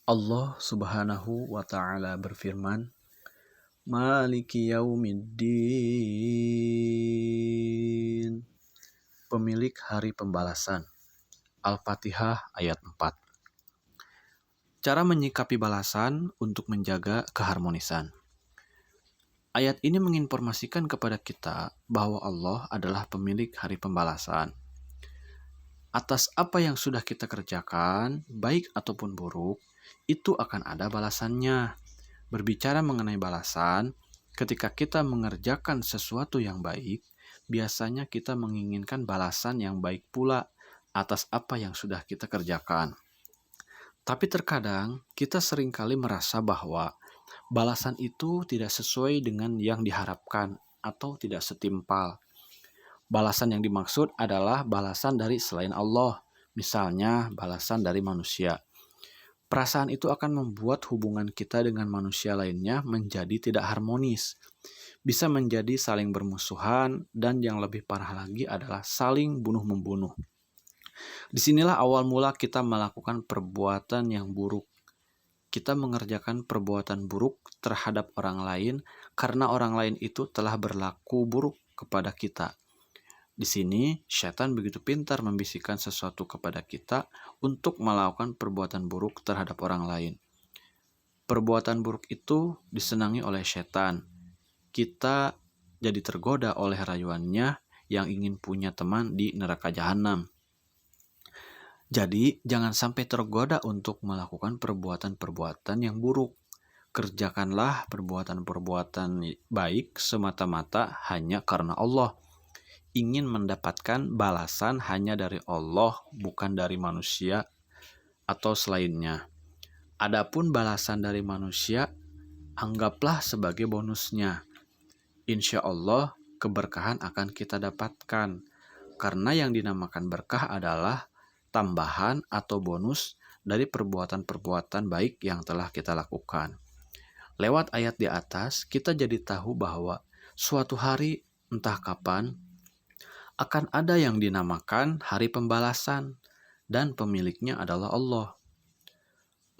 Allah Subhanahu wa Ta'ala berfirman, Maliki yaumiddin, pemilik hari pembalasan. Al-Fatihah ayat 4. Cara menyikapi balasan untuk menjaga keharmonisan. Ayat ini menginformasikan kepada kita bahwa Allah adalah pemilik hari pembalasan. Atas apa yang sudah kita kerjakan, baik ataupun buruk, itu akan ada balasannya. Berbicara mengenai balasan, ketika kita mengerjakan sesuatu yang baik, biasanya kita menginginkan balasan yang baik pula atas apa yang sudah kita kerjakan. Tapi terkadang kita seringkali merasa bahwa balasan itu tidak sesuai dengan yang diharapkan atau tidak setimpal. Balasan yang dimaksud adalah balasan dari selain Allah, misalnya balasan dari manusia. Perasaan itu akan membuat hubungan kita dengan manusia lainnya menjadi tidak harmonis. Bisa menjadi saling bermusuhan, dan yang lebih parah lagi adalah saling bunuh-membunuh. Disinilah awal mula kita melakukan perbuatan yang buruk. Kita mengerjakan perbuatan buruk terhadap orang lain karena orang lain itu telah berlaku buruk kepada kita. Di sini, setan begitu pintar membisikkan sesuatu kepada kita untuk melakukan perbuatan buruk terhadap orang lain. Perbuatan buruk itu disenangi oleh setan. Kita jadi tergoda oleh rayuannya yang ingin punya teman di neraka jahanam. Jadi, jangan sampai tergoda untuk melakukan perbuatan-perbuatan yang buruk. Kerjakanlah perbuatan-perbuatan baik semata-mata hanya karena Allah. Ingin mendapatkan balasan hanya dari Allah, bukan dari manusia atau selainnya. Adapun balasan dari manusia, anggaplah sebagai bonusnya. Insya Allah, keberkahan akan kita dapatkan. Karena yang dinamakan berkah adalah tambahan atau bonus dari perbuatan-perbuatan baik yang telah kita lakukan. Lewat ayat di atas, kita jadi tahu bahwa suatu hari, entah kapan, akan ada yang dinamakan hari pembalasan, dan pemiliknya adalah Allah.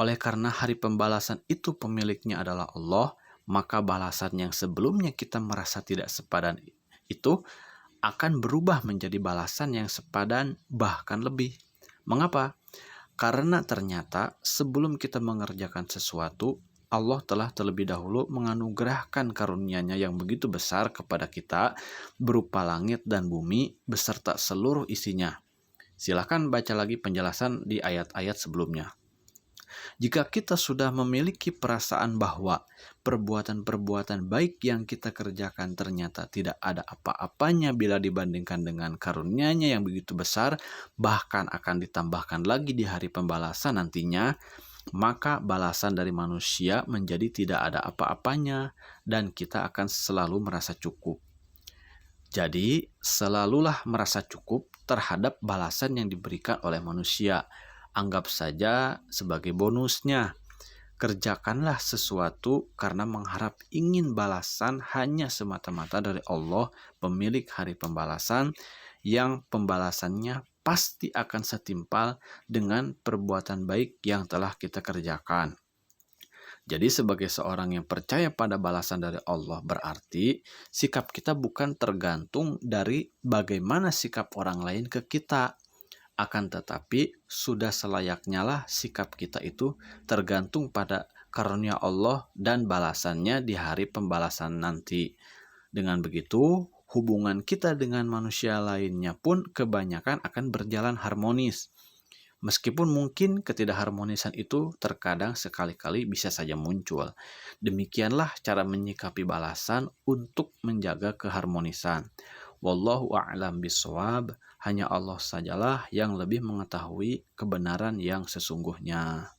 Oleh karena hari pembalasan itu pemiliknya adalah Allah, maka balasan yang sebelumnya kita merasa tidak sepadan itu akan berubah menjadi balasan yang sepadan, bahkan lebih. Mengapa? Karena ternyata sebelum kita mengerjakan sesuatu, Allah telah terlebih dahulu menganugerahkan karunia-Nya yang begitu besar kepada kita, berupa langit dan bumi beserta seluruh isinya. Silakan baca lagi penjelasan di ayat-ayat sebelumnya. Jika kita sudah memiliki perasaan bahwa perbuatan-perbuatan baik yang kita kerjakan ternyata tidak ada apa-apanya bila dibandingkan dengan karunia-Nya yang begitu besar, bahkan akan ditambahkan lagi di hari pembalasan nantinya, maka balasan dari manusia menjadi tidak ada apa-apanya dan kita akan selalu merasa cukup. Jadi, selalulah merasa cukup terhadap balasan yang diberikan oleh manusia. Anggap saja sebagai bonusnya. Kerjakanlah sesuatu karena mengharap ingin balasan hanya semata-mata dari Allah, pemilik hari pembalasan, yang pembalasannya pasti akan setimpal dengan perbuatan baik yang telah kita kerjakan. Jadi sebagai seorang yang percaya pada balasan dari Allah, berarti sikap kita bukan tergantung dari bagaimana sikap orang lain ke kita. Akan tetapi sudah selayaknya lah sikap kita itu tergantung pada karunia Allah dan balasannya di hari pembalasan nanti. Dengan begitu, hubungan kita dengan manusia lainnya pun kebanyakan akan berjalan harmonis. Meskipun mungkin ketidakharmonisan itu terkadang sekali-kali bisa saja muncul. Demikianlah cara menyikapi balasan untuk menjaga keharmonisan. Wallahu a'lam bishawab. Hanya Allah sajalah yang lebih mengetahui kebenaran yang sesungguhnya.